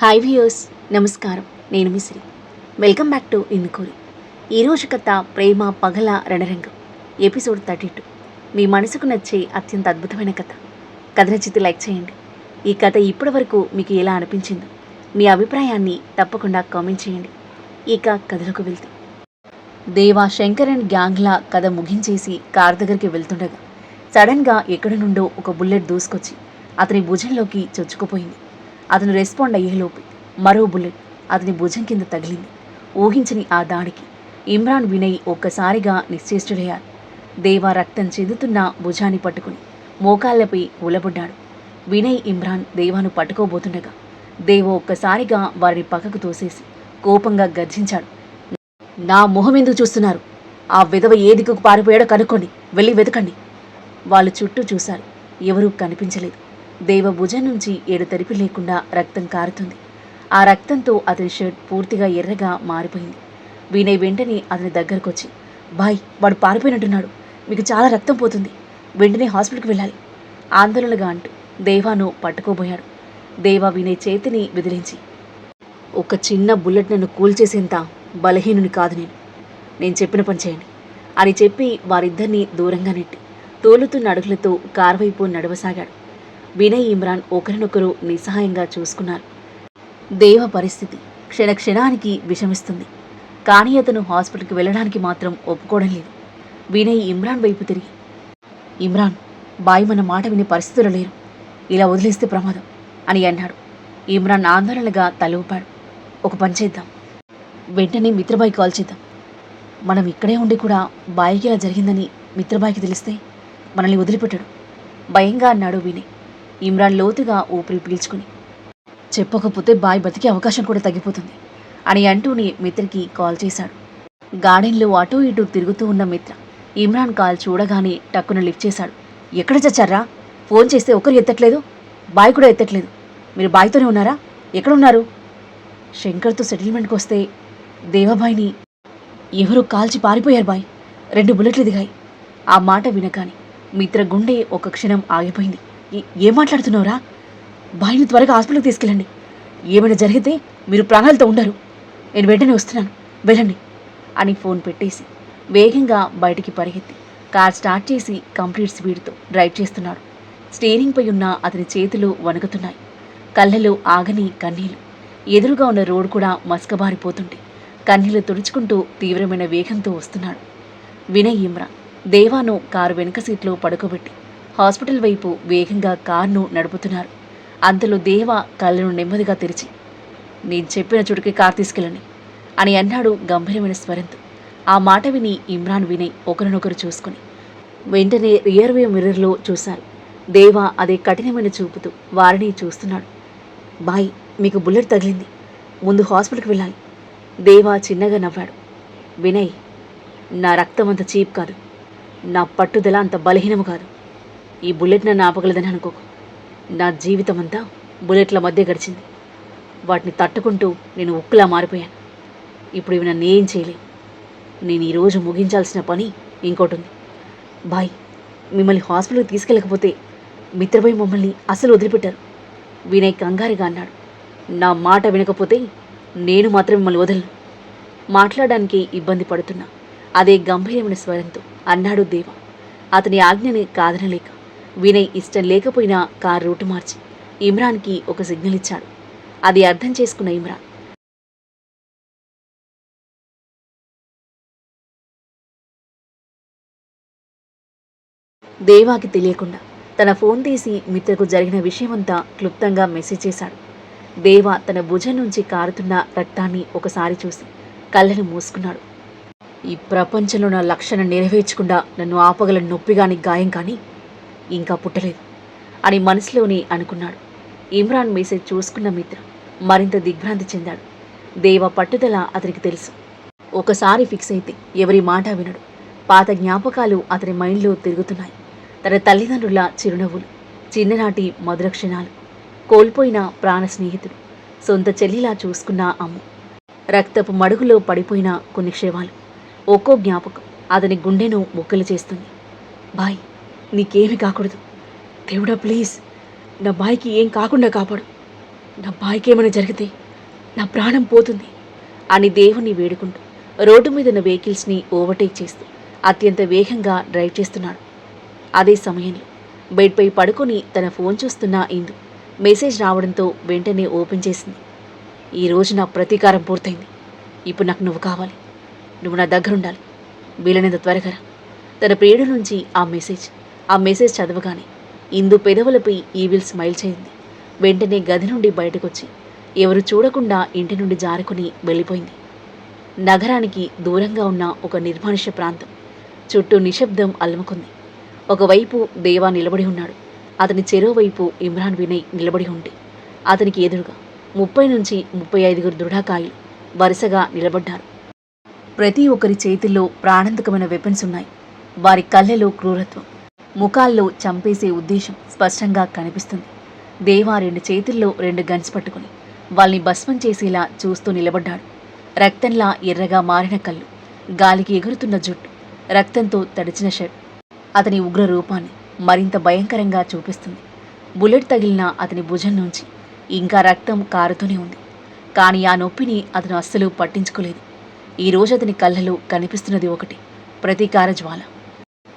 Hi viewers, నమస్కారం. నేను Mishri. Welcome back to ఇన్కూరి. ఈరోజు కథ ప్రేమ పగల రణరంగం, ఎపిసోడ్ 32. మీ మనసుకు నచ్చే అత్యంత అద్భుతమైన కథ. కథ నచ్చితే లైక్ చేయండి. ఈ కథ ఇప్పటి వరకు మీకు ఎలా అనిపించిందో మీ అభిప్రాయాన్ని తప్పకుండా కామెంట్ చేయండి. ఇక కథలోకి వెళ్తే, దేవా శంకర్ అండ్ గ్యాంగ్లా కథ ముగించేసి కార్ దగ్గరికి వెళ్తుండగా సడన్గా ఎక్కడి నుండో ఒక బుల్లెట్ దూసుకొచ్చి అతని భుజంలోకి చొచ్చుకుపోయింది. అతను రెస్పాండ్ అయ్యేలోపు మరో బుల్లెట్ అతని భుజం కింద తగిలింది. ఊహించని ఆ దాడికి ఇమ్రాన్, వినయ్ ఒక్కసారిగా నిశ్చేష్టుడయ్యారు. దేవా రక్తం చెందుతున్న భుజాన్ని పట్టుకుని మోకాళ్లపై కూలబడ్డాడు. వినయ్, ఇమ్రాన్ దేవాను పట్టుకోబోతుండగా దేవ ఒక్కసారిగా వారిని పక్కకు తోసేసి కోపంగా గర్జించాడు. నా మొహం ఎందుకు చూస్తున్నారు? ఆ విధవ ఏ దిక్కుకు పారిపోయాడో కనుక్కోండి, వెళ్ళి వెతకండి. వాళ్ళు చుట్టూ చూశారు. ఎవరూ కనిపించలేదు. దేవ భుజం నుంచి ఎడతెరిపి లేకుండా రక్తం కారుతుంది. ఆ రక్తంతో అతని షర్ట్ పూర్తిగా ఎర్రగా మారిపోయింది. వినయ్ వెంటనే అతని దగ్గరకొచ్చి, బాయ్, వాడు పారిపోయినట్టున్నాడు, మీకు చాలా రక్తం పోతుంది, వెంటనే హాస్పిటల్కి వెళ్ళాలి ఆందోళనగా అంటూ దేవాను పట్టుకోబోయాడు. దేవా వినయ్ చేతిని విదిలించి, ఒక చిన్న బుల్లెట్ నన్ను కూల్చేసేంత బలహీనుని కాదు నేను చెప్పిన పని చేయండి అని చెప్పి వారిద్దరినీ దూరంగా నెట్టి తోలుతున్న అడుగులతో కారు వైపు నడవసాగాడు. వినయ్, ఇమ్రాన్ ఒకరినొకరు నిస్సహాయంగా చూసుకున్నారు. దేవ పరిస్థితి క్షణక్షణానికి విషమిస్తుంది. కానీ అతను హాస్పిటల్కి వెళ్ళడానికి మాత్రం ఒప్పుకోవడం లేదు. వినయ్ ఇమ్రాన్ వైపు తిరిగి, ఇమ్రాన్, బాయ్ మన మాట వినే పరిస్థితులు లేరు, ఇలా వదిలేస్తే ప్రమాదం అని అన్నాడు. ఇమ్రాన్ ఆందోళనగా తల ఊపాడు. ఒక పని చేద్దాం, వెంటనే మిత్రబాయి కాల్ చేద్దాం. మనం ఇక్కడే ఉండి కూడా బాయ్కి ఇలా జరిగిందని మిత్రబాయికి తెలిస్తే మనల్ని వదిలిపెట్టాడు భయంగా అన్నాడు వినయ్. ఇమ్రాన్ లోతుగా ఊపిరి పీల్చుకుని, చెప్పకపోతే బాయ్ బతికే అవకాశం కూడా తగ్గిపోతుంది అని అంటూనే మిత్రకి కాల్ చేశాడు. గార్డెన్లో అటూ ఇటూ తిరుగుతూ ఉన్న మిత్ర ఇమ్రాన్ కాల్ చూడగానే టక్కున లిఫ్ట్ చేశాడు. ఎక్కడ చచ్చారా? ఫోన్ చేస్తే ఒకరు ఎత్తట్లేదు, బాయ్ కూడా ఎత్తట్లేదు. మీరు బాయ్తోనే ఉన్నారా? ఎక్కడున్నారు? శంకర్తో సెటిల్మెంట్కి వస్తే దేవాబాయిని ఎవరో కాల్చి పారిపోయారు బాయ్, 2 బుల్లెట్లు దిగాయి. ఆ మాట వినగానే మిత్ర గుండె ఒక క్షణం ఆగిపోయింది. ఏం మాట్లాడుతున్నావురా? బాయ్ని త్వరగా హాస్పిటల్కి తీసుకెళ్ళండి. ఏమైనా జరిగితే మీరు ప్రాణాలతో ఉండరు. నేను వెంటనే వస్తున్నాను, వెళ్ళండి అని ఫోన్ పెట్టేసి వేగంగా బయటికి పరిగెత్తి కార్ స్టార్ట్ చేసి కంప్లీట్ స్పీడ్తో డ్రైవ్ చేస్తున్నాడు. స్టీరింగ్పై ఉన్న అతని చేతులు వణుకుతున్నాయి. కళ్ళలో ఆగని కన్నీళ్లు. ఎదురుగా ఉన్న రోడ్డు కూడా మసకబారిపోతుంటే కన్నీళ్లు తుడుచుకుంటూ తీవ్రమైన వేగంతో వస్తున్నాడు. వినయ్, ఇమ్రాన్ దేవాను కారు వెనుక సీట్లో పడుకోబెట్టి హాస్పిటల్ వైపు వేగంగా కారును నడుపుతున్నారు. అంతలో దేవ కళ్ళను నెమ్మదిగా తెరిచి, నేను చెప్పిన చోటుకి కారు తీసుకెళ్ళండి అని అన్నాడు గంభీరమైన స్వరంతో. ఆ మాట విని ఇమ్రాన్, వినయ్ ఒకరినొకరు చూసుకుని వెంటనే రియర్ వ్యూ మిర్రర్లో చూశారు. దేవ అదే కఠినమైన చూపుతూ వారిని చూస్తున్నాడు. బాయ్, మీకు బుల్లెట్ తగిలింది, ముందు హాస్పిటల్కి వెళ్ళాలి. దేవ చిన్నగా నవ్వాడు. వినయ్, నా రక్తం అంత చీప్ కాదు, నా పట్టుదల అంత బలహీనము కాదు. ఈ బుల్లెట్ నన్ను ఆపగలదని అనుకోకు. నా జీవితం అంతా బుల్లెట్ల మధ్య గడిచింది. వాటిని తట్టుకుంటూ నేను ఉక్కులా మారిపోయాను. ఇప్పుడు ఇవి నన్ను ఏం చేయలేవు. నేను ఈరోజు ముగించాల్సిన పని ఇంకోటి ఉంది. బాయ్, మిమ్మల్ని హాస్పిటల్కి తీసుకెళ్ళకపోతే మిత్రబాయ్ మమ్మల్ని అసలు వదిలిపెట్టారు. వినయ్ కంగారుగా అన్నాడు. నా మాట వినకపోతే నేను మాత్రం మిమ్మల్ని వదలను. మాట్లాడడానికి ఇబ్బంది పడుతున్నా అదే గంభీరమైన స్వరంతో అన్నాడు దేవ. అతని ఆజ్ఞని కాదనలేక వినయ్ ఇష్టం లేకపోయినా కారు రూటు మార్చి ఇమ్రాన్కి ఒక సిగ్నల్ ఇచ్చాడు. అది అర్థం చేసుకున్న ఇమ్రాన్, దేవాకి తెలియకుండా తన ఫోన్ తీసి మిత్రకు జరిగిన విషయమంతా క్లుప్తంగా మెసేజ్ చేశాడు. దేవ తన భుజం నుంచి కారుతున్న రక్తాన్ని ఒకసారి చూసి కళ్ళను మూసుకున్నాడు. ఈ ప్రపంచంలో నా లక్ష్యాన్ని నెరవేర్చకుండా నన్ను ఆపగల నొప్పి కానీ గాయం కానీ ఇంకా పుట్టలేదు అని మనసులోనే అనుకున్నాడు. ఇమ్రాన్ మెసేజ్ చూసుకున్న మిత్ర మరింత దిగ్భ్రాంతి చెందాడు. దేవ పట్టుదల అతనికి తెలుసు. ఒకసారి ఫిక్స్ అయితే ఎవరి మాట వినడు. పాత జ్ఞాపకాలు అతని మైండ్లో తిరుగుతున్నాయి. తన తల్లిదండ్రుల చిరునవ్వులు, చిన్ననాటి మధుర క్షణాలు, కోల్పోయిన ప్రాణ స్నేహితుడు, సొంత చెల్లిలా చూసుకున్న అమ్మ, రక్తపు మడుగులో పడిపోయిన కొన్ని క్షేమాలు. ఒక్కో జ్ఞాపకం అతని గుండెను ముక్కలు చేస్తుంది. బాయ్, నీకేమి కాకూడదు, దేవుడా ప్లీజ్, నా బాయ్కి ఏం కాకుండా కాపాడు నా బాయ్కి ఏమైనా జరిగితే నా ప్రాణం పోతుంది అని దేవుణ్ణి వేడుకుంటూ రోడ్డు మీద ఉన్న వెహికల్స్ని ఓవర్టేక్ చేస్తూ అత్యంత వేగంగా డ్రైవ్ చేస్తున్నాడు. అదే సమయంలో బెడ్పై పడుకొని తన ఫోన్ చూస్తున్న ఇందు మెసేజ్ రావడంతో వెంటనే ఓపెన్ చేసింది. ఈరోజు నా ప్రతీకారం పూర్తయింది. ఇప్పుడు నాకు నువ్వు కావాలి. నువ్వు నా దగ్గరుండాలి. వీలైనంత త్వరగా రా. తన ప్రియుడి నుంచి ఆ మెసేజ్ చదవగానే ఇందు పెదవులపై ఈవిల్ స్మైల్ చేయింది. వెంటనే గది నుండి బయటకొచ్చి ఎవరు చూడకుండా ఇంటి నుండి జారుకుని వెళ్ళిపోయింది. నగరానికి దూరంగా ఉన్న ఒక నిర్మానుష్య ప్రాంతం. చుట్టూ నిశ్శబ్దం అలుముకుంది. ఒకవైపు దేవా నిలబడి ఉన్నాడు. అతని చెరోవైపు ఇమ్రాన్ వినయ్ నిలబడి ఉంటే అతనికి ఎదురుగా 30 నుంచి 35 దృఢకాయులు వరుసగా నిలబడ్డారు. ప్రతి ఒక్కరి చేతుల్లో ప్రాణాంతకమైన వెపన్స్ ఉన్నాయి. వారి కళ్ళలో క్రూరత్వం, ముఖాల్లో చంపేసే ఉద్దేశం స్పష్టంగా కనిపిస్తుంది. దేవా 2 చేతుల్లో 2 గన్స్ పట్టుకుని వాళ్ళని భస్మం చేసేలా చూస్తూ నిలబడ్డాడు. రక్తంలా ఎర్రగా మారిన కళ్ళు, గాలికి ఎగురుతున్న జుట్టు, రక్తంతో తడిచిన షర్ట్ అతని ఉగ్ర రూపాన్ని మరింత భయంకరంగా చూపిస్తుంది. బుల్లెట్ తగిలిన అతని భుజం నుంచి ఇంకా రక్తం కారుతూనే ఉంది. కానీ ఆ నొప్పిని అతను అస్సలు పట్టించుకోలేదు. ఈరోజు అతని కళ్ళలో కనిపిస్తున్నది ఒకటి, ప్రతీకార జ్వాల.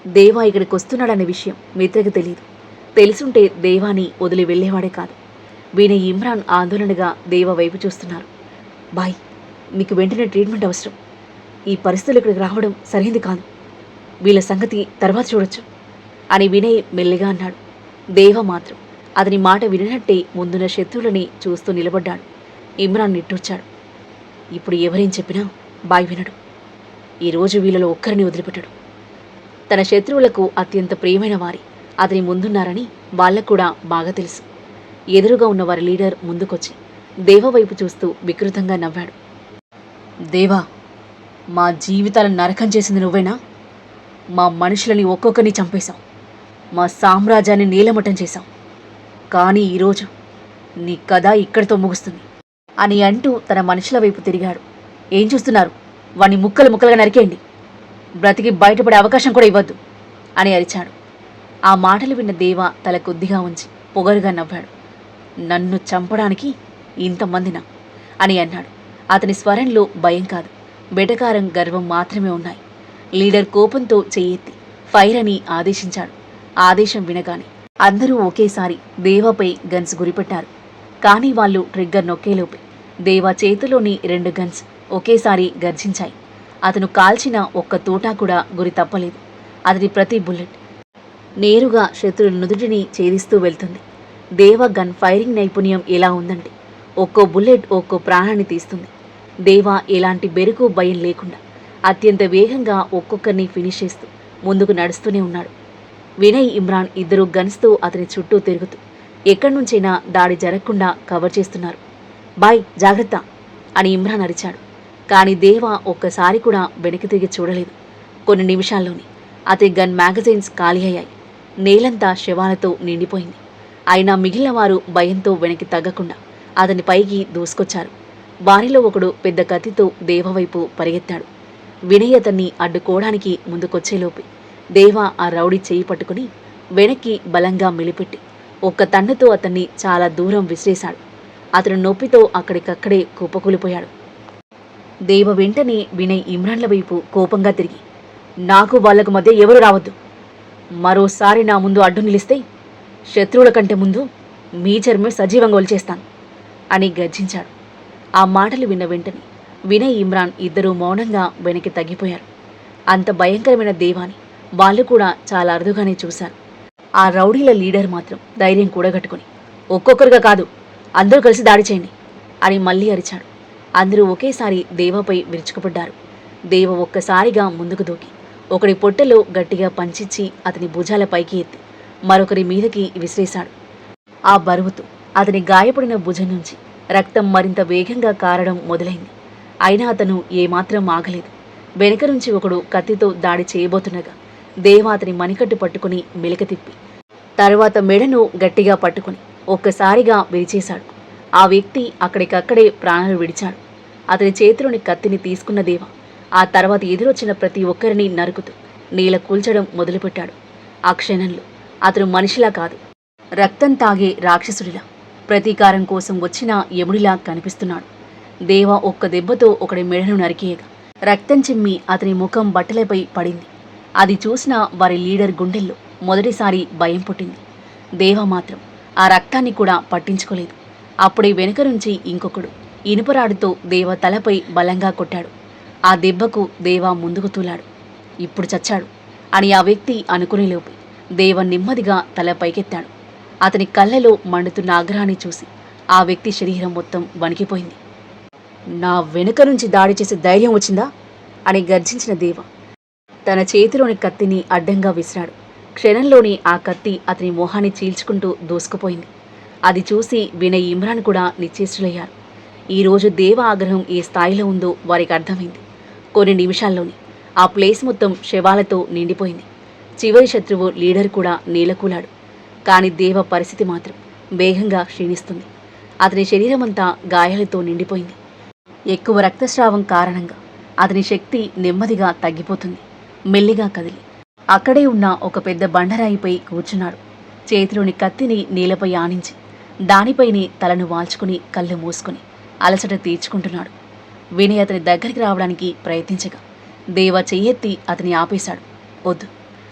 దేవా ఇక్కడికి వస్తున్నాడనే విషయం మిత్రకి తెలియదు. తెలుసుంటే దేవాని వదిలి వెళ్లేవాడే కాదు. వినయ్, ఇమ్రాన్ ఆందోళనగా దేవ వైపు చూస్తున్నారు. బాయ్, మీకు వెంటనే ట్రీట్మెంట్ అవసరం. ఈ పరిస్థితులు ఇక్కడికి రావడం సరైంది కాదు. వీళ్ళ సంగతి తర్వాత చూడొచ్చు అని వినయ్ మెల్లిగా అన్నాడు. దేవ మాత్రం అతని మాట విననట్టే ముందున్న శత్రువులని చూస్తూ నిలబడ్డాడు. ఇమ్రాన్ నిట్టూర్చాడు. ఇప్పుడు ఎవరేం చెప్పినా బాయ్ వినడు. ఈరోజు వీళ్ళలో ఒక్కరిని వదిలిపెట్టడు. తన శత్రువులకు అత్యంత ప్రియమైన వారి అతని ముందున్నారని వాళ్ళకు కూడా బాగా తెలుసు. ఎదురుగా ఉన్న వారి లీడర్ ముందుకొచ్చి దేవ వైపు చూస్తూ వికృతంగా నవ్వాడు. దేవా, మా జీవితాలను నరకం చేసింది నువ్వేనా? మా మనుషులని ఒక్కొక్కరిని చంపేశావు. మా సామ్రాజ్యాన్ని నీలమట్టం చేశావు. కానీ ఈరోజు నీ కథ ఇక్కడితో ముగుస్తుంది అని అంటూ తన మనుషుల వైపు తిరిగాడు. ఏం చూస్తున్నారు? వాణ్ణి ముక్కలు ముక్కలుగా నరికేయండి. బ్రతికి బయటపడే అవకాశం కూడా ఇవ్వద్దు అని అరిచాడు. ఆ మాటలు విన్న దేవ తల కొద్దిగా ఉంచి పొగరుగా నవ్వాడు. నన్ను చంపడానికి ఇంతమందినా అని అన్నాడు. అతని స్వరంలో భయం కాదు, బెటకారం, గర్వం మాత్రమే ఉన్నాయి. లీడర్ కోపంతో చెయ్యెత్తి ఫైర్ అని ఆదేశించాడు. ఆదేశం వినగానే అందరూ ఒకేసారి దేవాపై గన్స్ గురిపెట్టారు. కానీ వాళ్ళు ట్రిగ్గర్ నొక్కేలోపే దేవా చేతిలోని 2 గన్స్ ఒకేసారి గర్జించాయి. అతను కాల్చిన ఒక్క తోటా కూడా గురి తప్పలేదు. అతని ప్రతి బుల్లెట్ నేరుగా శత్రువుల నుదుటిని ఛేదిస్తూ వెళ్తుంది. దేవ గన్ ఫైరింగ్ నైపుణ్యం ఎలా ఉందంటే ఒక్కో బుల్లెట్ ఒక్కో ప్రాణాన్ని తీస్తుంది. దేవా ఎలాంటి బెరుకు భయం లేకుండా అత్యంత వేగంగా ఒక్కొక్కరిని ఫినిష్ చేస్తూ ముందుకు నడుస్తూనే ఉన్నాడు. వినయ్, ఇమ్రాన్ ఇద్దరు గన్స్తో అతని చుట్టూ తిరుగుతూ ఎక్కడి నుంచైనా దాడి జరగకుండా కవర్ చేస్తున్నారు. బాయ్, జాగ్రత్త అని ఇమ్రాన్ అరిచాడు. కానీ దేవా ఒక్కసారి కూడా వెనక్కి తిరిగి చూడలేదు. కొన్ని నిమిషాల్లోనే అతని గన్ మ్యాగజైన్స్ ఖాళీ అయ్యాయి. నేలంతా శవాలతో నిండిపోయింది. అయినా మిగిలిన వారు భయంతో వెనక్కి తగ్గకుండా అతని పైకి దూసుకొచ్చారు. వారిలో ఒకడు పెద్ద కత్తితో దేవ వైపు పరిగెత్తాడు. వినయ్ అతన్ని అడ్డుకోవడానికి ముందుకొచ్చేలోపే దేవ ఆ రౌడీ చేయి పట్టుకుని వెనక్కి బలంగా మెలిపెట్టి ఒక్క తన్నుతో అతన్ని చాలా దూరం విసిరేశాడు. అతను నొప్పితో అక్కడికక్కడే కుప్పకూలిపోయాడు. దేవ వెంటనే వినయ్, ఇమ్రాన్ల వైపు కోపంగా తిరిగి, నాకు వాళ్లకు మధ్య ఎవరు రావద్దు. మరోసారి నా ముందు అడ్డు నిలిస్తే శత్రువుల కంటే ముందు మీ చర్మే సజీవంగా ఒలిచేస్తాను అని గర్జించాడు. ఆ మాటలు విన్న వెంటనే వినయ్, ఇమ్రాన్ ఇద్దరూ మౌనంగా వెనక్కి తగ్గిపోయారు. అంత భయంకరమైన దేవాని వాళ్ళు కూడా చాలా అరుదుగానే చూశారు. ఆ రౌడీల లీడర్ మాత్రం ధైర్యం కూడగట్టుకుని, ఒక్కొక్కరుగా కాదు, అందరూ కలిసి దాడి చేయండి అని మళ్ళీ అరిచాడు. అందరూ ఒకేసారి దేవపై విరుచుకుపడ్డారు. దేవ ఒక్కసారిగా ముందుకు దూకి ఒకడి పొట్టలో గట్టిగా పంచిచ్చి అతని భుజాల పైకి ఎత్తి మరొకరి మీదకి విసిరేశాడు. ఆ బరువుతో అతని గాయపడిన భుజం నుంచి రక్తం మరింత వేగంగా కారడం మొదలైంది. అయినా అతను ఏమాత్రం ఆగలేదు. వెనక నుంచి ఒకడు కత్తితో దాడి చేయబోతుండగా దేవ అతని మణికట్టు పట్టుకుని మెలిక తిప్పి తర్వాత మెడను గట్టిగా పట్టుకుని ఒక్కసారిగా విరిచేశాడు. ఆ వ్యక్తి అక్కడికక్కడే ప్రాణాలు విడిచాడు. అతని చేతిలోని కత్తిని తీసుకున్న దేవ ఆ తర్వాత ఎదురొచ్చిన ప్రతి ఒక్కరిని నరుకుతూ నేల కూల్చడం మొదలుపెట్టాడు. ఆ క్షణంలో అతను మనిషిలా కాదు, రక్తం తాగే రాక్షసుడిలా ప్రతీకారం కోసం వచ్చిన యముడిలా కనిపిస్తున్నాడు. దేవ ఒక్క దెబ్బతో ఒకడి మెడను నరికేయగా రక్తం చిమ్మి అతని ముఖం బట్టలపై పడింది. అది చూసిన వారి లీడర్ గుండెల్లో మొదటిసారి భయం పుట్టింది. దేవ మాత్రం ఆ రక్తాన్ని కూడా పట్టించుకోలేదు. అప్పుడే వెనుక నుంచి ఇంకొకడు ఇనుపరాడుతో దేవ తలపై బలంగా కొట్టాడు. ఆ దెబ్బకు దేవ ముందుకు తూలాడు. ఇప్పుడు చచ్చాడు అని ఆ వ్యక్తి అనుకునేలోపు దేవ నెమ్మదిగా తల పైకెత్తాడు. అతని కళ్ళలో మండుతున్న ఆగ్రహాన్ని చూసి ఆ వ్యక్తి శరీరం మొత్తం వణికిపోయింది. నా వెనుక నుంచి దాడి చేసే ధైర్యం వచ్చిందా అని గర్జించిన దేవ తన చేతిలోని కత్తిని అడ్డంగా విసిరాడు. క్షణంలోని ఆ కత్తి అతని మొహాన్ని చీల్చుకుంటూ దూసుకుపోయింది. అది చూసి వినయ్, ఇమ్రాన్ కూడా నిశ్చేష్టులయ్యారు. ఈరోజు దేవ ఆగ్రహం ఏ స్థాయిలో ఉందో వారికి అర్థమైంది. కొన్ని నిమిషాల్లోనే ఆ ప్లేస్ మొత్తం శవాలతో నిండిపోయింది. చివరి శత్రువు లీడర్ కూడా నేలకూలాడు. కానీ దేవ పరిస్థితి మాత్రం వేగంగా క్షీణిస్తుంది. అతని శరీరమంతా గాయాలతో నిండిపోయింది. ఎక్కువ రక్తస్రావం కారణంగా అతని శక్తి నెమ్మదిగా తగ్గిపోతుంది. మెల్లిగా కదిలి అక్కడే ఉన్న ఒక పెద్ద బండరాయిపై కూర్చున్నాడు. చేతిలోని కత్తిని నేలపై ఆనించి దానిపైనే తలను వాల్చుకుని కళ్ళు మూసుకుని అలసట తీర్చుకుంటున్నాడు. వినయ్ అతని దగ్గరికి రావడానికి ప్రయత్నించగా దేవ చెయ్యెత్తి అతని ఆపేశాడు. వద్దు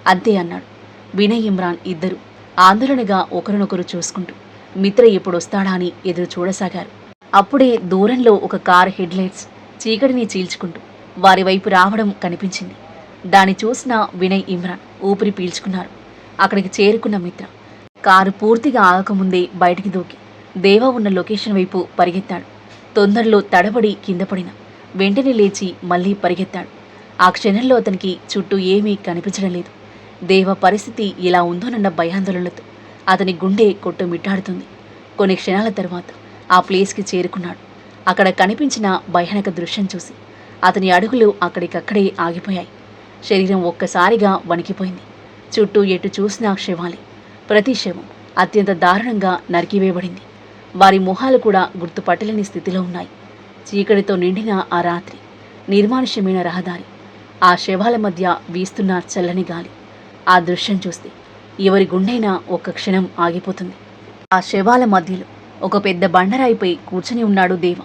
అంతే అన్నాడు. వినయ్, ఇమ్రాన్ ఇద్దరు ఆందోళనగా ఒకరినొకరు చూసుకుంటూ మిత్ర ఎప్పుడొస్తాడా అని ఎదురు చూడసాగారు. అప్పుడే దూరంలో ఒక కారు హెడ్లైట్స్ చీకటిని చీల్చుకుంటూ వారి వైపు రావడం కనిపించింది. దాన్ని చూసిన వినయ్, ఇమ్రాన్ ఊపిరి పీల్చుకున్నారు. అక్కడికి చేరుకున్న మిత్ర కారు పూర్తిగా ఆగకముందే బయటికి దూకి దేవ ఉన్న లొకేషన్ వైపు పరిగెత్తాడు. తొందరలో తడబడి కింద పడిన వెంటనే లేచి మళ్లీ పరిగెత్తాడు. ఆ క్షణంలో అతనికి చుట్టూ ఏమీ కనిపించడం లేదు. దేవ పరిస్థితి ఎలా ఉందోనన్న భయాందోళనలతో అతని గుండె కొట్టుమిట్టాడుతుంది. కొన్ని క్షణాల తర్వాత ఆ ప్లేస్కి చేరుకున్నాడు. అక్కడ కనిపించిన భయానక దృశ్యం చూసి అతని అడుగులు అక్కడికక్కడే ఆగిపోయాయి. శరీరం ఒక్కసారిగా వణికిపోయింది. చుట్టూ ఎటు చూసినా శవాలే. ప్రతి శవం అత్యంత దారుణంగా నరికివేయబడింది. వారి మొహాలు కూడా గుర్తుపట్టలేని స్థితిలో ఉన్నాయి. చీకటితో నిండిన ఆ రాత్రి, నిర్మానుష్యమైన రహదారి, ఆ శవాల మధ్య వీస్తున్న చల్లని గాలి, ఆ దృశ్యం చూస్తే ఎవరి గుండైనా ఒక్క క్షణం ఆగిపోతుంది. ఆ శవాల మధ్యలో ఒక పెద్ద బండరాయిపై కూర్చుని ఉన్నాడు దేవ.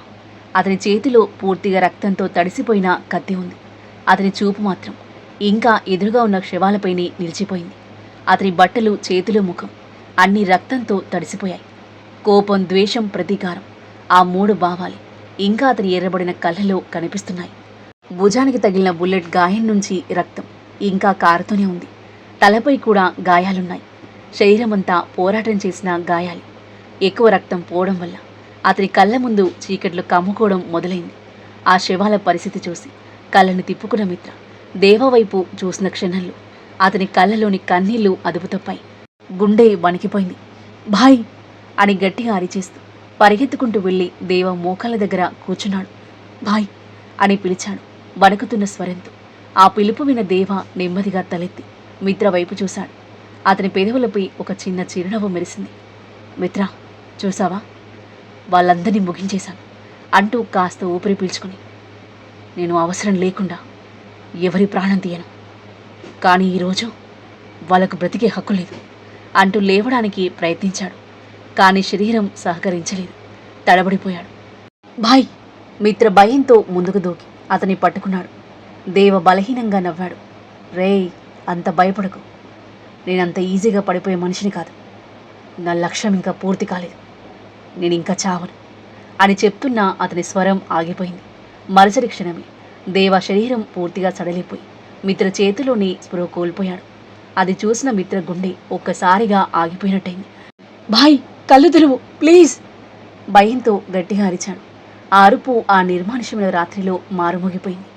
అతని చేతిలో పూర్తిగా రక్తంతో తడిసిపోయిన కత్తి ఉంది. అతని చూపు మాత్రం ఇంకా ఎదురుగా ఉన్న శవాలపైనే నిలిచిపోయింది. అతని బట్టలు, చేతులు, ముఖం అన్నీ రక్తంతో తడిసిపోయాయి. కోపం, ద్వేషం, ప్రతీకారం, ఆ మూడు భావాలే ఇంకా అతని ఎర్రబడిన కళ్ళలో కనిపిస్తున్నాయి. భుజానికి తగిలిన బుల్లెట్ గాయం నుంచి రక్తం ఇంకా కారుతూనే ఉంది. తలపై కూడా గాయాలున్నాయి. శరీరమంతా పోరాటం చేసిన గాయాలు. ఎక్కువ రక్తం పోవడం వల్ల అతని కళ్ళ ముందు చీకట్లు కమ్ముకోవడం మొదలైంది. ఆ శవాల పరిస్థితి చూసి కళ్ళను తిప్పుకున్న మిత్ర దేవ వైపు చూసిన క్షణంలో అతని కళ్ళలోని కన్నీళ్లు అదుపు తప్పాయి. గుండె వణికిపోయింది. భాయ్ అని గట్టిగా అరిచేస్తూ పరిగెత్తుకుంటూ వెళ్ళి దేవ మోకాళ్ళ దగ్గర కూర్చున్నాడు. భాయ్ అని పిలిచాడు వణుకుతున్న స్వరంతో. ఆ పిలుపు విన దేవ నెమ్మదిగా తలెత్తి మిత్ర వైపు చూశాడు. అతని పెదవులపై ఒక చిన్న చిరునవ్వు మెరిసింది. మిత్ర, చూసావా, వాళ్ళందరినీ ముగించేశాను అంటూ కాస్త ఊపిరి పీల్చుకుని, నేను అవసరం లేకుండా ఎవరి ప్రాణం తీయను, కానీ ఈరోజు వాళ్ళకు బ్రతికే హక్కు లేదు అంటూ లేవడానికి ప్రయత్నించాడు. కానీ శరీరం సహకరించలేదు. తడబడిపోయాడు. భాయ్! మిత్ర భయంతో ముందుకు దూకి అతన్ని పట్టుకున్నాడు. దేవ బలహీనంగా నవ్వాడు. రేయ్, అంత భయపడకు. నేనంత ఈజీగా పడిపోయే మనిషిని కాదు. నా లక్ష్యం ఇంకా పూర్తి కాలేదు. నేను ఇంకా చావను అని చెప్తున్నా అతని స్వరం ఆగిపోయింది. మరుసటి క్షణమే దేవ శరీరం పూర్తిగా సడలిపోయి మిత్ర చేతిలోని స్పృహ కోల్పోయాడు. అది చూసిన మిత్ర గుండె ఒక్కసారిగా ఆగిపోయినట్టయింది. భాయ్, కళ్ళు తెరువు ప్లీజ్! భయంతో గట్టిగా అరిచాడు. ఆ అరుపు ఆ నిర్మానుష్యమైన రాత్రిలో మారుమోగిపోయింది.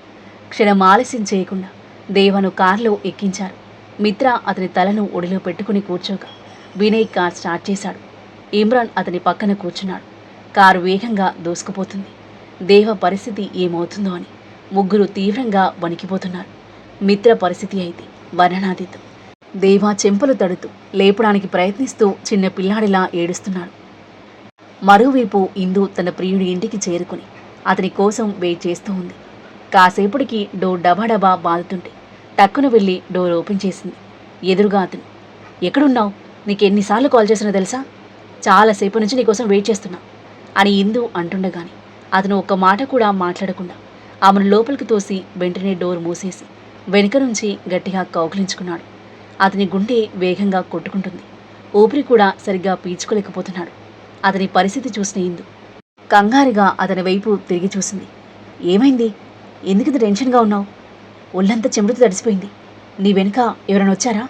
క్షణం ఆలస్యం చేయకుండా దేవను కారులో ఎక్కించారు. మిత్ర అతని తలను ఒడిలో పెట్టుకుని కూర్చోగా వినయ్ కార్ స్టార్ట్ చేశాడు. ఇమ్రాన్ అతని పక్కన కూర్చున్నాడు. కారు వేగంగా దూసుకుపోతుంది. దేవ పరిస్థితి ఏమవుతుందో అని ముగ్గురు తీవ్రంగా వణికిపోతున్నారు. మిత్ర పరిస్థితి అయితే వర్ణనాతీతం. దేవ చెంపలు తడుతూ లేపడానికి ప్రయత్నిస్తూ చిన్న పిల్లాడిలా ఏడుస్తున్నాడు. మరోవైపు ఇందు తన ప్రియుడి ఇంటికి చేరుకుని అతని కోసం వెయిట్ చేస్తూ ఉంది. కాసేపటికి డోర్ డబాడబా బాదుతుంటే టక్కున వెళ్ళి డోర్ ఓపెన్ చేసింది. ఎదురుగా అతను, ఎక్కడున్నావు? నీకెన్నిసార్లు కాల్ చేసినా తెలుసా? చాలాసేపు నుంచి నీకోసం వెయిట్ చేస్తున్నా అని ఇందు అంటుండగాని అతను ఒక్క మాట కూడా మాట్లాడకుండా ఆమెను లోపలికి తోసి వెంటనే డోర్ మూసేసి వెనుక నుంచి గట్టిగా కౌగిలించుకున్నాడు. అతని గుండె వేగంగా కొట్టుకుంటుంది. ఊపిరి కూడా సరిగ్గా పీల్చుకోలేకపోతున్నాడు. అతని పరిస్థితి చూసిన ఇందు కంగారుగా అతని వైపు తిరిగి చూసింది. ఏమైంది? ఎందుకింత టెన్షన్గా ఉన్నావు? ఒళ్ళంతా చెమటతో తడిసిపోయింది. నీ వెనుక ఎవరైనా వచ్చారా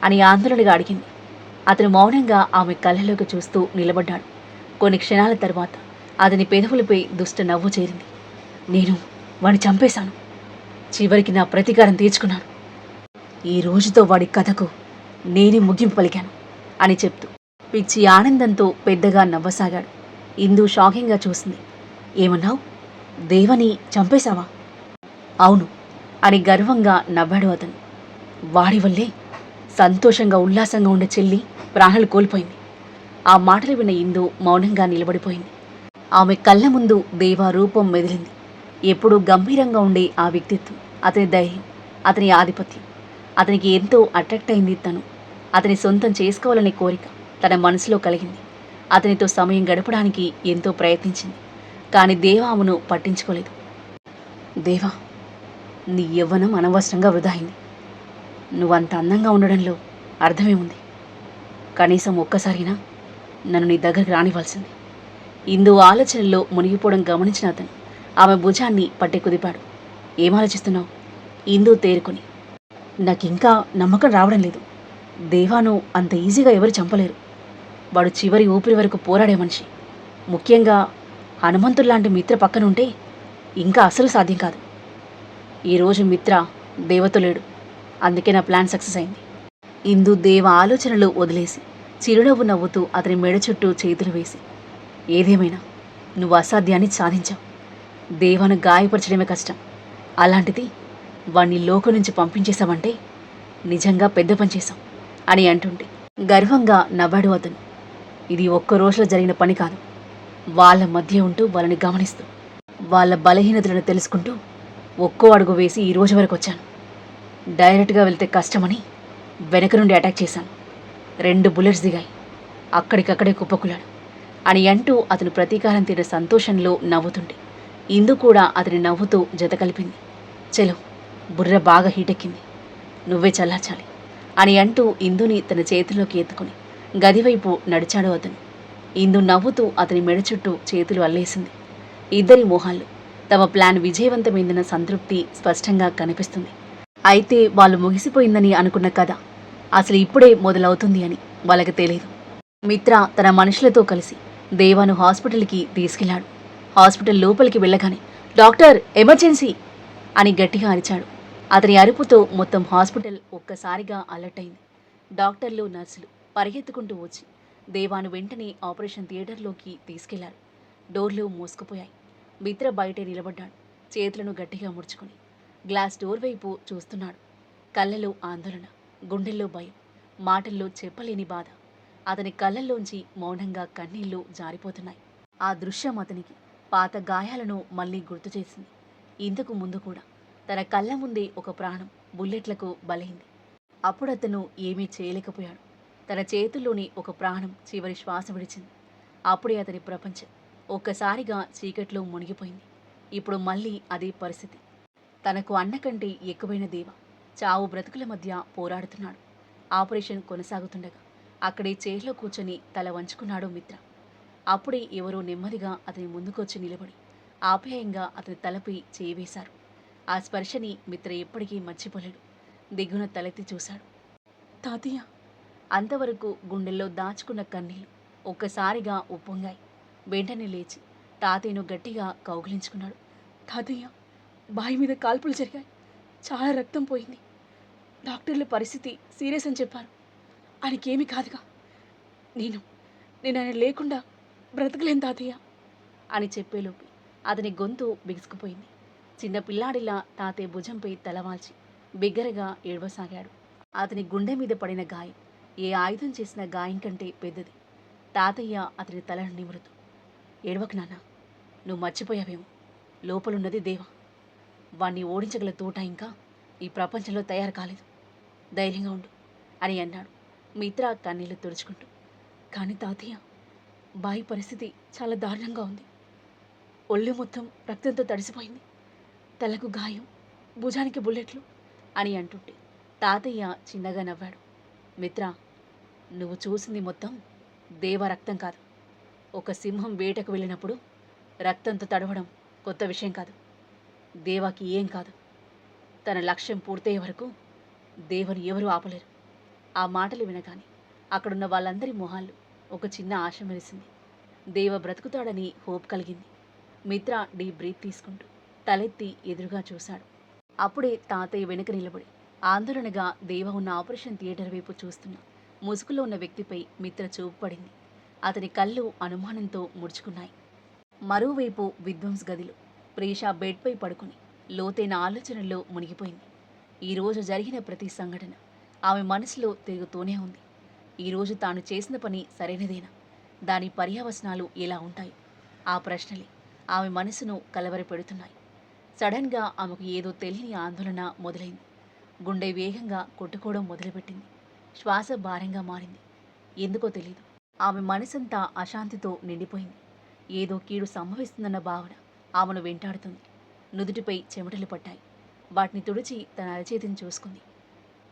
అని ఆందోళనగా అడిగింది. అతను మౌనంగా ఆమె కళ్ళలోకి చూస్తూ నిలబడ్డాడు. కొన్ని క్షణాల తర్వాత అతని పెదవులపై దుష్ట నవ్వు చేరింది. నేను వాడిని చంపేశాను. చివరికి నా ప్రతీకారం తీర్చుకున్నాను. ఈ రోజుతో వాడి కథకు నేనే ముగింపు పలికాను అని చెప్తూ పిచ్చి ఆనందంతో పెద్దగా నవ్వసాగాడు. ఇందు షాకింగ్గా చూసింది. ఏమన్నావు? దేవని చంపేశావా? అవును అని గర్వంగా నవ్వాడు అతను. వాడి వల్లే సంతోషంగా ఉల్లాసంగా ఉండే చెల్లి ప్రాణాలు కోల్పోయింది. ఆ మాటలు విన్న ఇందు మౌనంగా నిలబడిపోయింది. ఆమె కళ్ళ ముందు దేవ రూపం మెదిలింది. ఎప్పుడూ గంభీరంగా ఉండే ఆ వ్యక్తిత్వం, అతని ధైర్యం, అతని ఆధిపత్యం అతనికి ఎంతో అట్రాక్ట్ అయింది. తను అతని సొంతం చేసుకోవాలనే కోరిక తన మనసులో కలిగింది. అతనితో సమయం గడపడానికి ఎంతో ప్రయత్నించింది. కానీ దేవ ఆమెను పట్టించుకోలేదు. దేవా, నీ యవ్వనం అనవసరంగా వృధా అయింది. నువ్వంత అందంగా ఉండడంలో అర్థమేముంది? కనీసం ఒక్కసారినా నన్ను నీ దగ్గరికి రానివ్వాల్సింది. ఇందు ఆలోచనల్లో మునిగిపోవడం గమనించిన అతను ఆమె భుజాన్ని పట్టి కుదిపాడు. ఏం ఆలోచిస్తున్నావు? ఇందు తేరుకుని, నాకింకా నమ్మకం రావడం లేదు. దేవాను అంత ఈజీగా ఎవరు చంపలేరు. వాడు చివరి ఊపిరి వరకు పోరాడే మనిషి. ముఖ్యంగా హనుమంతుల్లాంటి మిత్ర పక్కనుంటే ఇంకా అసలు సాధ్యం కాదు. ఈరోజు మిత్ర దేవతో లేడు. అందుకే నా ప్లాన్ సక్సెస్ అయింది. ఇందు దేవ ఆలోచనలు వదిలేసి చిరునవ్వు నవ్వుతూ అతని మెడ చుట్టూ చేతులు వేసి, ఏదేమైనా నువ్వు అసాధ్యాన్ని సాధించావు. దేవను గాయపరచడమే కష్టం. అలాంటిది వాణ్ణి లోకం నుంచి పంపించేశావంటే నిజంగా పెద్ద పని చేశాం అని అంటుంటే గర్వంగా నవ్వాడు అతను. ఇది ఒక్క రోజులో జరిగిన పని కాదు. వాళ్ళ మధ్య ఉంటూ వాళ్ళని గమనిస్తూ వాళ్ళ బలహీనతలను తెలుసుకుంటూ ఒక్కో అడుగు వేసి ఈ రోజు వరకు వచ్చాను. డైరెక్ట్గా వెళ్తే కష్టమని వెనక నుండి అటాక్ చేశాను. 2 బుల్లెట్స్ దిగాయి. అక్కడికక్కడే కుప్పకులాడు అని అంటూ అతను ప్రతీకారం తీరిన సంతోషంలో నవ్వుతుంటే ఇందు కూడా అతని నవ్వుతూ జత కలిపింది. చలో, బుర్ర బాగా హీటెక్కింది, నువ్వే చల్లార్చాలి అని అంటూ ఇందుని తన చేతిలోకి ఎత్తుకుని గదివైపు నడిచాడు అతను. ఇందు నవ్వుతూ అతని మెడ చుట్టూ చేతులు అల్లేసింది. ఇద్దరి మొహాల్లో తమ ప్లాన్ విజయవంతమైందన్న సంతృప్తి స్పష్టంగా కనిపిస్తుంది. అయితే వాళ్ళు ముగిసిపోయిందని అనుకున్న కథ అసలు ఇప్పుడే మొదలవుతుంది అని వాళ్ళకి తెలియదు. మిత్ర తన మనుషులతో కలిసి దేవాను హాస్పిటల్కి తీసుకెళ్లాడు. హాస్పిటల్ లోపలికి వెళ్ళగానే డాక్టర్, ఎమర్జెన్సీ అని గట్టిగా అరిచాడు. అతని అరుపుతో మొత్తం హాస్పిటల్ ఒక్కసారిగా అలర్ట్ అయింది. డాక్టర్లు, నర్సులు పరిగెత్తుకుంటూ వచ్చి దేవాను వెంటనే ఆపరేషన్ థియేటర్లోకి తీసుకెళ్లారు. డోర్లు మూసుకుపోయాయి. మిత్ర బయటే నిలబడ్డాడు, చేతులను గట్టిగా ముడుచుకుని. గ్లాస్ డోర్ వైపు చూస్తున్నాడు. కళ్ళలో ఆందోళన, గుండెల్లో భయం, మాటల్లో చెప్పలేని బాధ. అతని కళ్ళల్లోంచి మౌనంగా కన్నీళ్లు జారిపోతున్నాయి. ఆ దృశ్యం అతనికి పాత గాయాలను మళ్ళీ గుర్తు చేసింది. ఇంతకు ముందు కూడా తన కళ్ళ ముందే ఒక ప్రాణం బుల్లెట్లకు బలైంది. అప్పుడు అతను ఏమీ చేయలేకపోయాడు. తన చేతుల్లోని ఒక ప్రాణం చివరి శ్వాస విడిచింది. అప్పుడే అతని ప్రపంచం ఒక్కసారిగా చీకట్లో మునిగిపోయింది. ఇప్పుడు మళ్ళీ అదే పరిస్థితి. తనకు అన్న కంటే ఎక్కువైన దేవ చావు బ్రతుకుల మధ్య పోరాడుతున్నాడు. ఆపరేషన్ కొనసాగుతుండగా అక్కడే చైర్లో కూర్చొని తల వంచుకున్నాడు మిత్ర. అప్పుడే ఎవరో నెమ్మదిగా అతని ముందుకొచ్చి నిలబడి ఆప్యాయంగా అతని తలపై చేయి వేశారు. ఆ స్పర్శని మిత్ర ఎప్పటికీ మర్చిపోలేడు. దిగున తలెత్తి చూశాడు. తాతయ్య! అంతవరకు గుండెల్లో దాచుకున్న కన్నీళ్లు ఒక్కసారిగా ఉప్పొంగాయి. వెంటనే లేచి తాతయ్యను గట్టిగా కౌగిలించుకున్నాడు. తాతయ్య, బాయి మీద కాల్పులు జరిగాయి. చాలా రక్తం పోయింది. డాక్టర్ల పరిస్థితి సీరియస్ అని చెప్పారు. ఆయనకేమీ కాదుగా. నేను ఆయన లేకుండా బ్రతకలేను తాతయ్య అని చెప్పేలోపు అతని గొంతు బిగుసుకుపోయింది. చిన్న పిల్లాడిలా తాతయ్య భుజంపై తలవాల్చి బిగ్గరగా ఏడవసాగాడు. అతని గుండె మీద పడిన గాయం ఏ ఆయుధం చేసిన గాయం కంటే పెద్దది. తాతయ్య అతని తలను నిమురుతూ, ఏడవకు నాన్న, నువ్వు మర్చిపోయావేమో, లోపలున్నది దేవ. వాణ్ణి ఓడించగల తోట ఇంకా ఈ ప్రపంచంలో తయారు కాలేదు. ధైర్యంగా ఉండు అని అన్నాడు మిత్ర కన్నీళ్లు తుడుచుకుంటూ. కానీ తాతయ్య, బాయి పరిస్థితి చాలా దారుణంగా ఉంది. ఒళ్ళు మొత్తం రక్తంతో తడిసిపోయింది. తలకు గాయం, భుజానికి బుల్లెట్లు అని అంటుంటే తాతయ్య చిన్నగా నవ్వాడు. మిత్రా, నువ్వు చూసింది మొత్తం దేవ రక్తం కాదు. ఒక సింహం వేటకు వెళ్ళినప్పుడు రక్తంతో తడవడం కొత్త విషయం కాదు. దేవాకి ఏం కాదు. తన లక్ష్యం పూర్తయ్యే వరకు దేవను ఎవరూ ఆపలేరు. ఆ మాటలు వినగానే అక్కడున్న వాళ్ళందరి మొహాల్లో ఒక చిన్న ఆశ మెరిసింది. దేవ బ్రతుకుతాడని హోప్ కలిగింది. మిత్ర డీప్ బ్రీత్ తీసుకుంటూ తలెత్తి ఎదురుగా చూశాడు. అప్పుడే తాతయ్య వెనుక నిలబడి ఆందోళనగా దేవ ఉన్న ఆపరేషన్ థియేటర్ వైపు చూస్తున్న ముసుగులో ఉన్న వ్యక్తిపై మిత్ర చూపు పడింది. అతని కళ్ళు అనుమానంతో ముడుచుకున్నాయి. మరోవైపు విధ్వంస్ గదిలో ప్రీషా బెడ్పై పడుకుని లోతైన ఆలోచనల్లో మునిగిపోయింది. ఈరోజు జరిగిన ప్రతి సంఘటన ఆమె మనసులో తిరుగుతూనే ఉంది. ఈరోజు తాను చేసిన పని సరైనదేనా? దాని పర్యవసనాలు ఎలా ఉంటాయి? ఆ ప్రశ్నలే ఆమె మనసును కలవరపెడుతున్నాయి. సడన్గా ఆమెకు ఏదో తెలియని ఆందోళన మొదలైంది. గుండె వేగంగా కొట్టుకోవడం మొదలుపెట్టింది. శ్వాస భారంగా మారింది. ఎందుకో తెలియదు, ఆమె మనసంతా అశాంతితో నిండిపోయింది. ఏదో కీడు సంభవిస్తుందన్న భావన ఆమెను వెంటాడుతుంది. నుదుటిపై చెమటలు పట్టాయి. వాటిని తుడిచి తన అరచేతిని చూసుకుంది.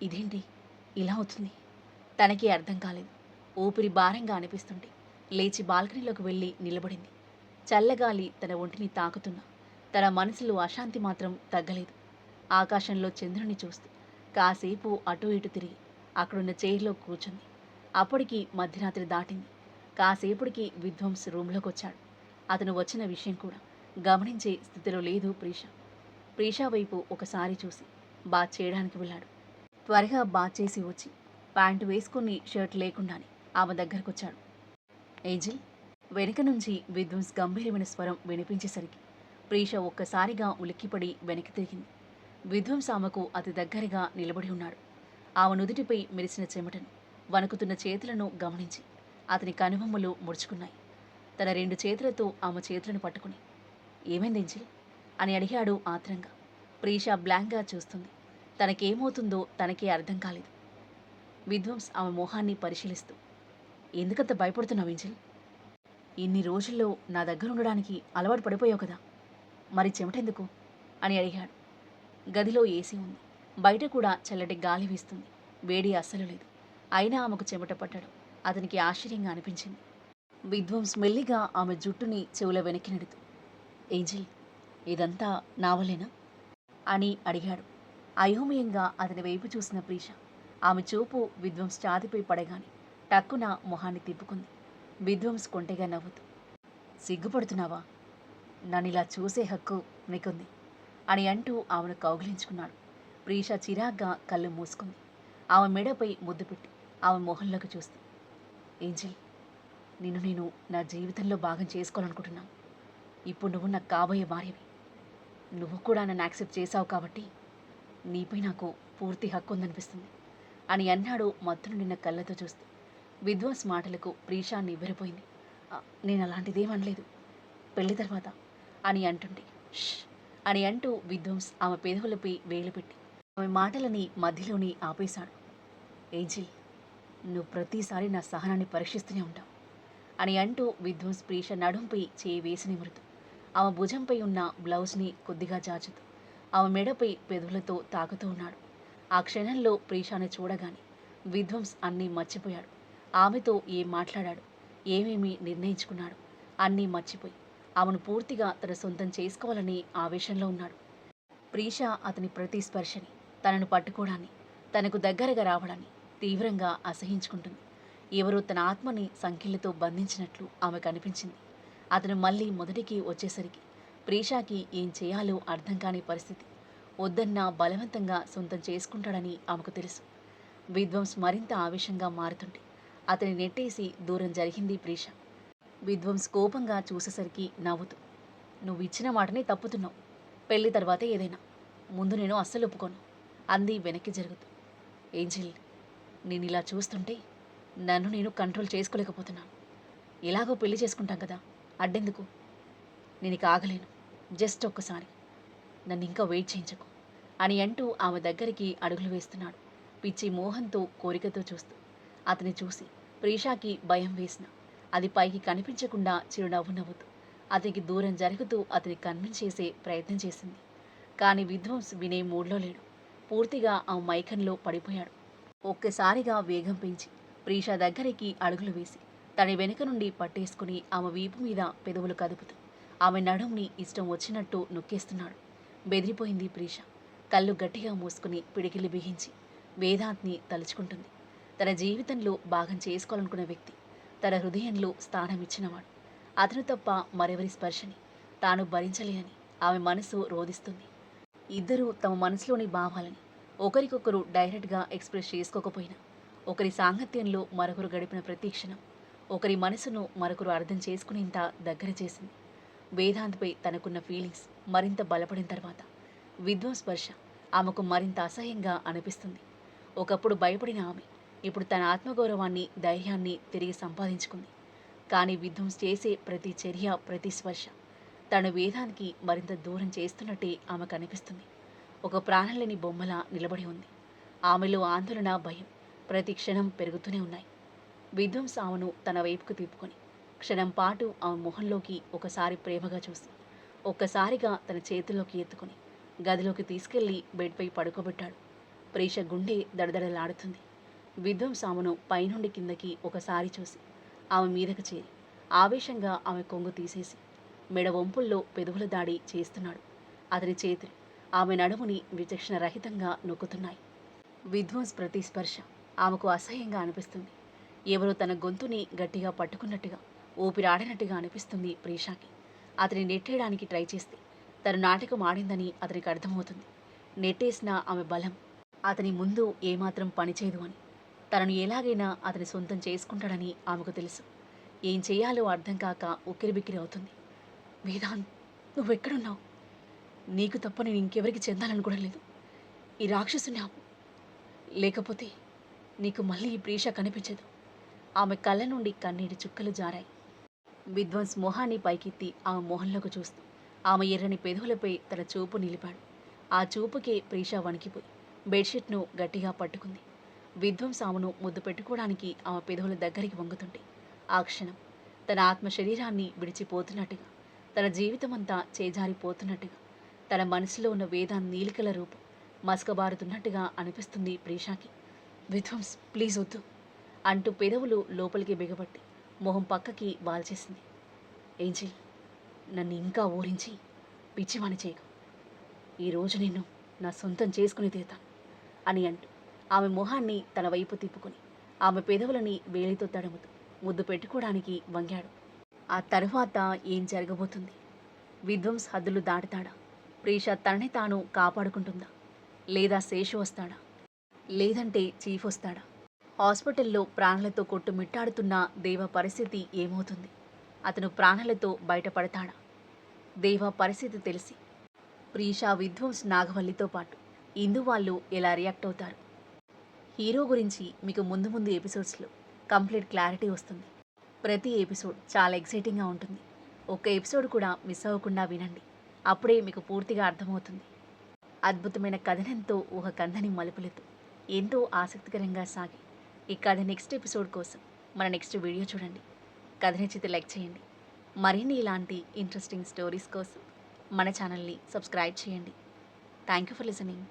ఇదేంటి ఇలా అవుతుంది? తనకి అర్థం కాలేదు. ఊపిరి భారంగా అనిపిస్తుంటే లేచి బాల్కనీలోకి వెళ్ళి నిలబడింది. చల్లగాలి తన ఒంటిని తాకుతున్నా తన మనసులో అశాంతి మాత్రం తగ్గలేదు. ఆకాశంలో చంద్రుని చూస్తూ కాసేపు అటూ ఇటు తిరిగి అక్కడున్న చైర్లో కూర్చుంది. అప్పటికి మధ్యరాత్రి దాటింది. కాసేపటికి విధ్వంస్ రూంలోకి వచ్చాడు. అతను వచ్చిన విషయం కూడా గమనించే స్థితిలో లేదు ప్రీషా. ప్రీషా వైపు ఒకసారి చూసి బాత్ చేయడానికి వెళ్ళాడు. త్వరగా బాత్ చేసి వచ్చి ప్యాంటు వేసుకుని షర్ట్ లేకుండానే ఆమె దగ్గరకొచ్చాడు. ఏంజిల్, వెనుక నుంచి విధ్వంస్ గంభీరమైన స్వరం వినిపించేసరికి ప్రీషా ఒక్కసారిగా ఉలిక్కిపడి వెనక్కి తిరిగింది. విధ్వంస్ ఆమెకు అతి దగ్గరగా నిలబడి ఉన్నాడు. ఆమె నుదుటిపై మెరిసిన చెమటను, వణుకుతున్న చేతులను గమనించి అతని కనుబొమ్మలు ముడుచుకున్నాయి. తన 2 చేతులతో ఆమె చేతులను పట్టుకుని ఏమైంది ఏంజిల్ అని అడిగాడు ఆత్రంగా. ప్రీషా బ్లాంక్గా చూస్తుంది. తనకేమవుతుందో తనకే అర్థం కాలేదు. విధ్వంస్ ఆమె మొహాన్ని పరిశీలిస్తూ ఎందుకంత భయపడుతున్నావు ఏంజిల్? ఇన్ని రోజుల్లో నా దగ్గర ఉండడానికి అలవాటు పడిపోయావు కదా, మరి చెమటెందుకు అని అడిగాడు. గదిలో ఏసీ ఉంది. బయట కూడా చల్లటి గాలి వీస్తుంది. వేడి అస్సలు లేదు. అయినా ఆమెకు చెమట పట్టడం అతనికి ఆశ్చర్యంగా అనిపించింది. విధ్వంస్ మెల్లిగా ఆమె జుట్టుని చెవుల వెనక్కి నెడుతూ ఏంజిల్, ఇదంతా నా వల్లేనా అని అడిగాడు. అయోమయంగా అతని వైపు చూసిన ప్రీష ఆమె చూపు విధ్వంస్ ఛాతిపై పడగానే టక్కున మొహాన్ని తిప్పుకుంది. విధ్వంస్ కొంటెగా నవ్వుతూ సిగ్గుపడుతున్నావా? నన్నిలా చూసే హక్కు నీకుంది అని అంటూ ఆమెను కౌగిలించుకున్నాడు. ప్రీష చిరాగ్గా కళ్ళు మూసుకుంది. ఆమె మెడపై ముద్దు పెట్టి ఆమె మొహంలోకి చూస్తూ ఏంజిల్, నిన్ను నేను నా జీవితంలో భాగం చేసుకోవాలనుకుంటున్నాను. ఇప్పుడు నువ్వు నాకు కాబోయే భార్యవి. నువ్వు కూడా నన్ను యాక్సెప్ట్ చేశావు కాబట్టి నీపై నాకు పూర్తి హక్కు ఉందనిపిస్తుంది అని అన్నాడు మత్తును నిన్న కళ్ళతో చూస్తూ. విధ్వంస్ మాటలకు ప్రీషా నివ్వెరపోయింది. నేను అలాంటిదేమనలేదు, పెళ్లి తర్వాత అని అంటుంటే ష్ అని అంటూ విధ్వంస్ ఆమె పెదవులపై వేలు పెట్టి ఆమె మాటలని మధ్యలోని ఆపేశాడు. ఏంజిల్, నువ్వు ప్రతిసారి నా సహనాన్ని పరీక్షిస్తూనే ఉంటావు అని అంటూ విధ్వంస్ ప్రీష నడుంపై చేయి వేసి నిమురుతూ ఆమె భుజంపై ఉన్న బ్లౌజ్ని కొద్దిగా చాచుతూ ఆమె మెడపై పెదవులతో తాకుతూ ఉన్నాడు. ఆ క్షణంలో ప్రీషాని చూడగానే విధ్వంస్ అన్నీ మర్చిపోయాడు. ఆమెతో ఏం మాట్లాడాడు, ఏమేమి నిర్ణయించుకున్నాడు అన్నీ మర్చిపోయి ఆమెను పూర్తిగా తన సొంతం చేసుకోవాలని ఆవేశంలో ఉన్నాడు. ప్రీష అతని ప్రతి స్పర్శని, తనను పట్టుకోవడాన్ని, తనకు దగ్గరగా రావడాన్ని తీవ్రంగా అసహించుకుంటుంది. ఎవరో తన ఆత్మని సంఖ్యలతో బంధించినట్లు ఆమెకు అనిపించింది. అతను మళ్ళీ మొదటికి వచ్చేసరికి ప్రీషాకి ఏం చేయాలో అర్థం కాని పరిస్థితి. వద్దన్నా బలవంతంగా సొంతం చేసుకుంటాడని ఆమెకు తెలుసు. విధ్వంస్ మరింత ఆవేశంగా మారుతుంటే అతని నెట్టేసి దూరం జరిగింది ప్రీష. విధ్వంస్ కోపంగా చూసేసరికి నవ్వుతూ నువ్వు ఇచ్చిన మాటని తప్పుతున్నావు. పెళ్లి తర్వాతే ఏదైనా, ముందు నేను అస్సలు ఒప్పుకోను అంది వెనక్కి జరుగుతూ. ఏంజిల్, నేను ఇలా చూస్తుంటే నన్ను నేను కంట్రోల్ చేసుకోలేకపోతున్నాను. ఎలాగో పెళ్లి చేసుకుంటాం కదా, అడ్డెందుకు? నేను ఇక ఆగలేను. జస్ట్ ఒక్కసారి నన్ను ఇంకా వెయిట్ చేయించకు అని అంటూ ఆమె దగ్గరికి అడుగులు వేస్తున్నాడు. పిచ్చి మోహంతో కోరికతో చూస్తూ అతని చూసి ప్రీషాకి భయం వేసిన అది పైకి కనిపించకుండా చిరునవ్వు నవ్వుతూ అతనికి దూరం జరుగుతూ అతని కన్విన్స్ చేసే ప్రయత్నం చేసింది. కానీ విధ్వంస్ వినే మూడ్లో లేడు. పూర్తిగా ఆ మైకంలో పడిపోయాడు. ఒక్కసారిగా వేగం పెంచి ప్రీష దగ్గరికి అడుగులు వేసి తన వెనుక నుండి పట్టేసుకుని ఆమె వీపు మీద పెదవులు కదుపుతూ ఆమె నడుంని ఇష్టం వచ్చినట్టు నొక్కేస్తున్నాడు. బెదిరిపోయింది ప్రీష. కళ్ళు గట్టిగా మూసుకుని పిడికిలి బిగించి వేదాంత్ని తలుచుకుంటుంది. తన జీవితంలో భాగం చేసుకోవాలనుకున్న వ్యక్తి, తన హృదయంలో స్థానం ఇచ్చినవాడు. అతను తప్ప మరెవరి స్పర్శని తాను భరించలేనని ఆమె మనసు రోధిస్తుంది. ఇద్దరూ తమ మనసులోని భావాలని ఒకరికొకరు డైరెక్ట్గా ఎక్స్ప్రెస్ చేసుకోకపోయినా ఒకరి సాంగత్యంలో మరొకరు గడిపిన ప్రతి క్షణం ఒకరి మనసును మరొకరు అర్థం చేసుకునేంత దగ్గర చేసింది. వేదాంత్పై తనకున్న ఫీలింగ్స్ మరింత బలపడిన తర్వాత విధ్వంస్ స్పర్శ ఆమెకు మరింత అసహ్యంగా అనిపిస్తుంది. ఒకప్పుడు భయపడిన ఆమె ఇప్పుడు తన ఆత్మగౌరవాన్ని, ధైర్యాన్ని తిరిగి సంపాదించుకుంది. కానీ విధ్వంస్ చేసే ప్రతి చర్య, ప్రతి స్పర్శ తను వేదానికి మరింత దూరం చేస్తున్నట్టే ఆమెకు అనిపిస్తుంది. ఒక ప్రాణం లేని బొమ్మలా నిలబడి ఉంది. ఆమెలో ఆందోళన, భయం ప్రతి క్షణం పెరుగుతూనే ఉన్నాయి. విధ్వంస్ ఆమెను తన వైపుకు తిప్పుకొని క్షణం పాటు ఆమె మొహంలోకి ఒకసారి ప్రేమగా చూసి ఒక్కసారిగా తన చేతుల్లోకి ఎత్తుకొని గదిలోకి తీసుకెళ్లి బెడ్పై పడుకోబెట్టాడు. ప్రీష గుండె దడదడలాడుతుంది. విధ్వంస్ ఆమెను పైనుండి కిందకి ఒకసారి చూసి ఆమె మీదకు చేరి ఆవేశంగా ఆమె కొంగు తీసేసి మెడ వంపుల్లో పెదవుల దాడి చేస్తున్నాడు. అతని చేతులు ఆమె నడుముని విచక్షణ రహితంగా నొక్కుతున్నాయి. విధ్వంస్ ప్రతి స్పర్శ ఆమెకు అసహ్యంగా అనిపిస్తుంది. ఎవరో తన గొంతుని గట్టిగా పట్టుకున్నట్టుగా, ఊపిరాడినట్టుగా అనిపిస్తుంది ప్రీషాకి. అతని నెట్టేయడానికి ట్రై చేస్తే తను నాటకం ఆడిందని అతనికి అర్థమవుతుంది. నెట్టేసిన ఆమె బలం అతని ముందు ఏమాత్రం పనిచేయదు అని, తనను ఎలాగైనా అతని సొంతం చేసుకుంటాడని ఆమెకు తెలుసు. ఏం చేయాలో అర్థం కాక ఉక్కిరిబిక్కిరి అవుతుంది. వేదాంత్, నువ్వెక్కడున్నావు? నీకు తప్ప నేను ఇంకెవరికి చెందాలనుకోవడం లేదు. ఈ రాక్షసుని ఆపు, లేకపోతే నీకు మళ్ళీ ఈ ప్రీష కనిపించదు. ఆమె కళ్ళ నుండి కన్నీటి చుక్కలు జారాయి. విధ్వంస్ మొహాన్ని పైకెత్తి ఆమె మొహంలోకి చూస్తూ ఆమె ఎర్రని పెదవులపై తన చూపు నిలిపాడు. ఆ చూపుకే ప్రీష వణికిపోయి బెడ్షీట్ను గట్టిగా పట్టుకుంది. విధ్వంస్ ఆమెను ముద్దు పెట్టుకోవడానికి ఆమె పెదవుల దగ్గరికి వంగుతుంటే ఆ క్షణం తన ఆత్మ శరీరాన్ని విడిచిపోతున్నట్టుగా, తన జీవితమంతా చేజారిపోతున్నట్టుగా, తన మనసులో ఉన్న వేదాంత్ నీలికల రూపం మసకబారుతున్నట్టుగా అనిపిస్తుంది ప్రీషాకి. విధ్వంస్, ప్లీజ్ వద్దు అంటూ పెదవులు లోపలికి బిగబట్టి మొహం పక్కకి వాల్చేసింది. ఏంజిల్, నన్ను ఇంకా ఊరించి పిచ్చివాణి చేయకు. ఈరోజు నిన్ను నా సొంతం చేసుకుని తీరుతాను అని అంటూ ఆమె మొహాన్ని తన వైపు తిప్పుకొని ఆమె పెదవులని వేలితో తడుముతూ ముద్దు పెట్టుకోవడానికి వంగాడు. ఆ తరువాత ఏం జరగబోతుంది? విధ్వంస్ హద్దులు దాటుతాడా? ప్రీష తనని తాను కాపాడుకుంటుందా? లేదా శేషు వస్తాడా? లేదంటే చీఫ్ వస్తాడా? హాస్పిటల్లో ప్రాణాలతో కొట్టుమిట్టాడుతున్న దేవ పరిస్థితి ఏమవుతుంది? అతను ప్రాణాలతో బయటపడతాడా? దేవ పరిస్థితి తెలిసి ప్రీష, విధ్వంస్, నాగవల్లితో పాటు ఇందు వాళ్ళు ఎలా రియాక్ట్ అవుతారు? హీరో గురించి మీకు ముందు ముందు ఎపిసోడ్స్లో కంప్లీట్ క్లారిటీ వస్తుంది. ప్రతి ఎపిసోడ్ చాలా ఎక్సైటింగ్గా ఉంటుంది. ఒక్క ఎపిసోడ్ కూడా మిస్ అవ్వకుండా వినండి. అప్పుడే మీకు పూర్తిగా అర్థమవుతుంది. అద్భుతమైన కథనంతో ఊహ కందని మలుపులతో ఎంతో ఆసక్తికరంగా సాగి ఈ కథ నెక్స్ట్ ఎపిసోడ్ కోసం మన నెక్స్ట్ వీడియో చూడండి. కథ నచ్చితే లైక్ చేయండి. మరిన్ని ఇలాంటి ఇంట్రెస్టింగ్ స్టోరీస్ కోసం మన ఛానల్ని సబ్స్క్రైబ్ చేయండి. Thank you for listening.